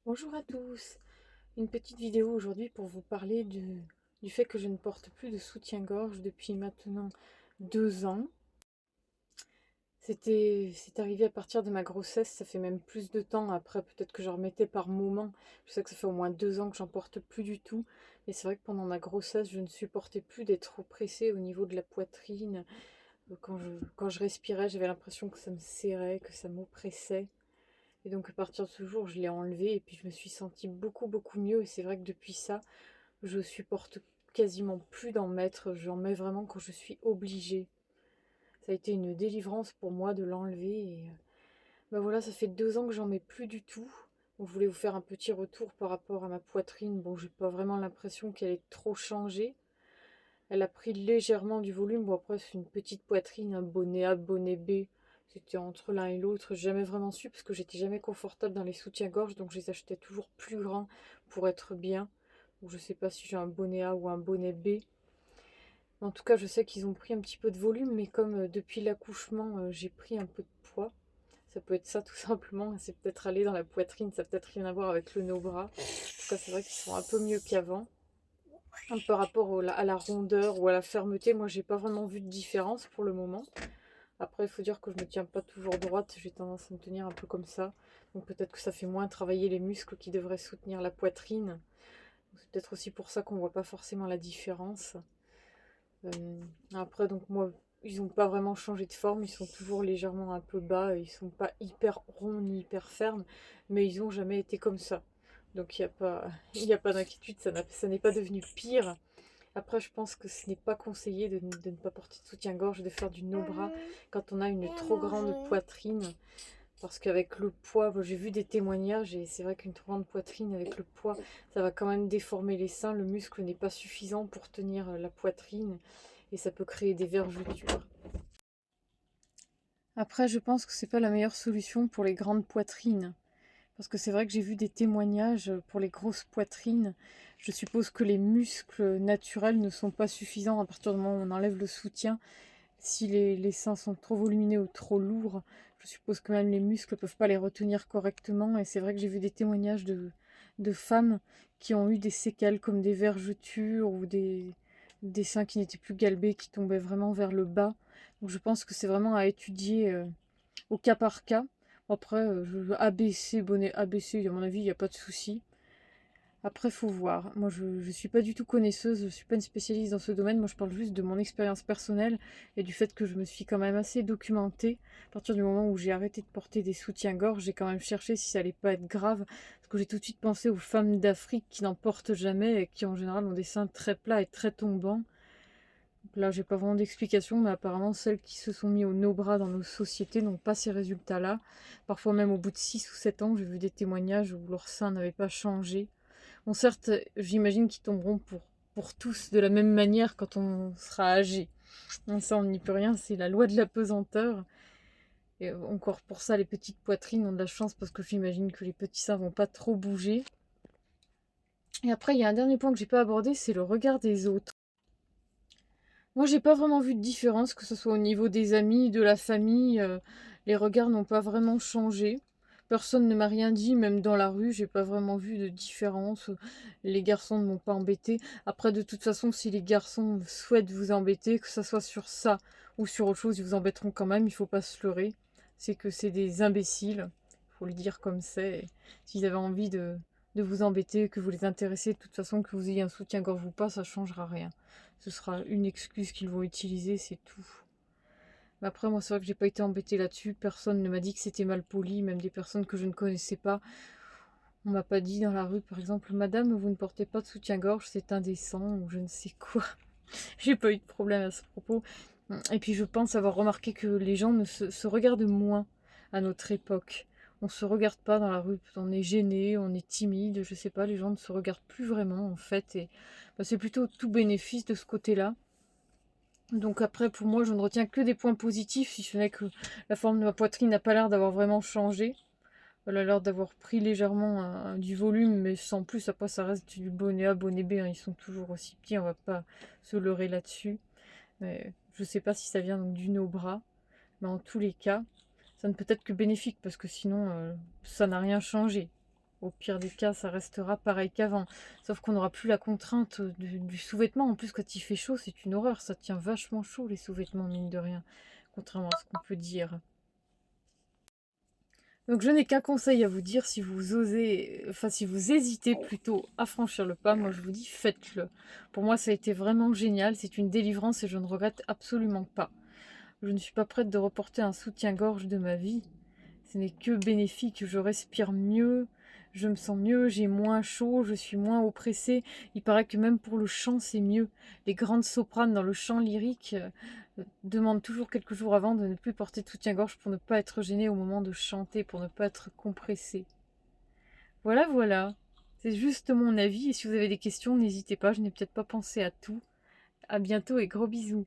Bonjour à tous, une petite vidéo aujourd'hui pour vous parler du fait que je ne porte plus de soutien-gorge depuis maintenant 2 ans. C'est arrivé à partir de ma grossesse, ça fait même plus de temps. Après, peut-être que j'en remettais par moment. Je sais que ça fait au moins 2 ans que j'en porte plus du tout. Et c'est vrai que pendant ma grossesse, je ne supportais plus d'être oppressée au niveau de la poitrine. Quand je respirais, j'avais l'impression que ça me serrait, que ça m'oppressait. Et donc à partir de ce jour, je l'ai enlevé et puis je me suis sentie beaucoup beaucoup mieux. Et c'est vrai que depuis ça, je supporte quasiment plus d'en mettre. J'en mets vraiment quand je suis obligée. Ça a été une délivrance pour moi de l'enlever. Et ben voilà, ça fait 2 ans que j'en mets plus du tout. Donc, je voulais vous faire un petit retour par rapport à ma poitrine. Bon, j'ai pas vraiment l'impression qu'elle ait trop changé. Elle a pris légèrement du volume. Bon, après, c'est une petite poitrine, un bonnet A, bonnet B. C'était entre l'un et l'autre. J'ai jamais vraiment su parce que j'étais jamais confortable dans les soutiens-gorge. Donc, je les achetais toujours plus grands pour être bien. Donc, je sais pas si j'ai un bonnet A ou un bonnet B. En tout cas, je sais qu'ils ont pris un petit peu de volume. Mais comme depuis l'accouchement, j'ai pris un peu de poids. Ça peut être ça tout simplement. C'est peut-être aller dans la poitrine. Ça n'a peut-être rien à voir avec le no-bras. En tout cas, c'est vrai qu'ils sont un peu mieux qu'avant. Par rapport à la rondeur ou à la fermeté, moi j'ai pas vraiment vu de différence pour le moment. Après, il faut dire que je me tiens pas toujours droite, j'ai tendance à me tenir un peu comme ça. Donc peut-être que ça fait moins travailler les muscles qui devraient soutenir la poitrine. C'est peut-être aussi pour ça qu'on voit pas forcément la différence. Après, donc moi, ils ont pas vraiment changé de forme, ils sont toujours légèrement un peu bas, ils sont pas hyper ronds ni hyper fermes, mais ils ont jamais été comme ça. Donc il n'y a pas, y a pas d'inquiétude, ça n'est pas devenu pire. Après, je pense que ce n'est pas conseillé de ne pas porter de soutien-gorge, de faire du no-bras quand on a une trop grande poitrine. Parce qu'avec le poids, j'ai vu des témoignages et c'est vrai qu'une trop grande poitrine avec le poids, ça va quand même déformer les seins. Le muscle n'est pas suffisant pour tenir la poitrine et ça peut créer des vergetures. Après, je pense que c'est pas la meilleure solution pour les grandes poitrines. Parce que c'est vrai que j'ai vu des témoignages pour les grosses poitrines. Je suppose que les muscles naturels ne sont pas suffisants à partir du moment où on enlève le soutien. Si les seins sont trop volumineux ou trop lourds, je suppose que même les muscles ne peuvent pas les retenir correctement. Et c'est vrai que j'ai vu des témoignages de femmes qui ont eu des séquelles comme des vergetures ou des seins qui n'étaient plus galbés, qui tombaient vraiment vers le bas. Donc je pense que c'est vraiment à étudier au cas par cas. Après, ABC, bonnet ABC, à mon avis, il n'y a pas de souci. Après, faut voir. Moi, je ne suis pas du tout connaisseuse, je ne suis pas une spécialiste dans ce domaine. Moi, je parle juste de mon expérience personnelle et du fait que je me suis quand même assez documentée. À partir du moment où j'ai arrêté de porter des soutiens-gorge, j'ai quand même cherché si ça allait pas être grave. Parce que j'ai tout de suite pensé aux femmes d'Afrique qui n'en portent jamais et qui, en général, ont des seins très plats et très tombants. Là, j'ai pas vraiment d'explication, mais apparemment, celles qui se sont mis au no-bras dans nos sociétés n'ont pas ces résultats-là. Parfois, même au bout de 6 ou 7 ans, j'ai vu des témoignages où leur sein n'avait pas changé. Bon, certes, j'imagine qu'ils tomberont pour tous de la même manière quand on sera âgé. Ça, on n'y peut rien, c'est la loi de la pesanteur. Et encore pour ça, les petites poitrines ont de la chance parce que j'imagine que les petits seins vont pas trop bouger. Et après, il y a un dernier point que j'ai pas abordé, c'est le regard des autres. Moi, j'ai pas vraiment vu de différence, que ce soit au niveau des amis, de la famille. Les regards n'ont pas vraiment changé. Personne ne m'a rien dit, même dans la rue, j'ai pas vraiment vu de différence. Les garçons ne m'ont pas embêté. Après, de toute façon, si les garçons souhaitent vous embêter, que ce soit sur ça ou sur autre chose, ils vous embêteront quand même. Il faut pas se leurrer. C'est que c'est des imbéciles. Il faut le dire comme c'est. S'ils avaient envie de vous embêter, que vous les intéressez, de toute façon, que vous ayez un soutien-gorge ou pas, ça changera rien. Ce sera une excuse qu'ils vont utiliser, c'est tout. Mais après, moi, c'est vrai que j'ai pas été embêtée là-dessus. Personne ne m'a dit que c'était mal poli, même des personnes que je ne connaissais pas. On m'a pas dit dans la rue, par exemple, Madame, vous ne portez pas de soutien-gorge, c'est indécent, ou je ne sais quoi. J'ai pas eu de problème à ce propos. Et puis, je pense avoir remarqué que les gens se regardent moins à notre époque. On se regarde pas dans la rue, on est gêné, on est timide, je sais pas, les gens ne se regardent plus vraiment en fait, et bah, c'est plutôt tout bénéfice de ce côté-là. Donc après, pour moi, je ne retiens que des points positifs, si ce n'est que la forme de ma poitrine n'a pas l'air d'avoir vraiment changé. Elle a l'air d'avoir pris légèrement du volume, mais sans plus. Après, ça reste du bonnet A, bonnet B, hein. Ils sont toujours aussi petits, on va pas se leurrer là-dessus. Mais je sais pas si ça vient donc du no-bras. Mais en tous les cas, ça ne peut être que bénéfique, parce que sinon, ça n'a rien changé. Au pire des cas, ça restera pareil qu'avant. Sauf qu'on n'aura plus la contrainte du sous-vêtement. En plus, quand il fait chaud, c'est une horreur. Ça tient vachement chaud, les sous-vêtements, mine de rien. Contrairement à ce qu'on peut dire. Donc je n'ai qu'un conseil à vous dire, si vous osez, enfin si vous hésitez plutôt à franchir le pas, moi je vous dis faites-le. Pour moi ça a été vraiment génial, c'est une délivrance et je ne regrette absolument pas. Je ne suis pas prête de reporter un soutien-gorge de ma vie. Ce n'est que bénéfique, je respire mieux, je me sens mieux, j'ai moins chaud, je suis moins oppressée. Il paraît que même pour le chant, c'est mieux. Les grandes sopranes dans le chant lyrique demandent toujours quelques jours avant de ne plus porter de soutien-gorge pour ne pas être gênée au moment de chanter, pour ne pas être compressée. Voilà, voilà. C'est juste mon avis et si vous avez des questions, n'hésitez pas, je n'ai peut-être pas pensé à tout. À bientôt et gros bisous.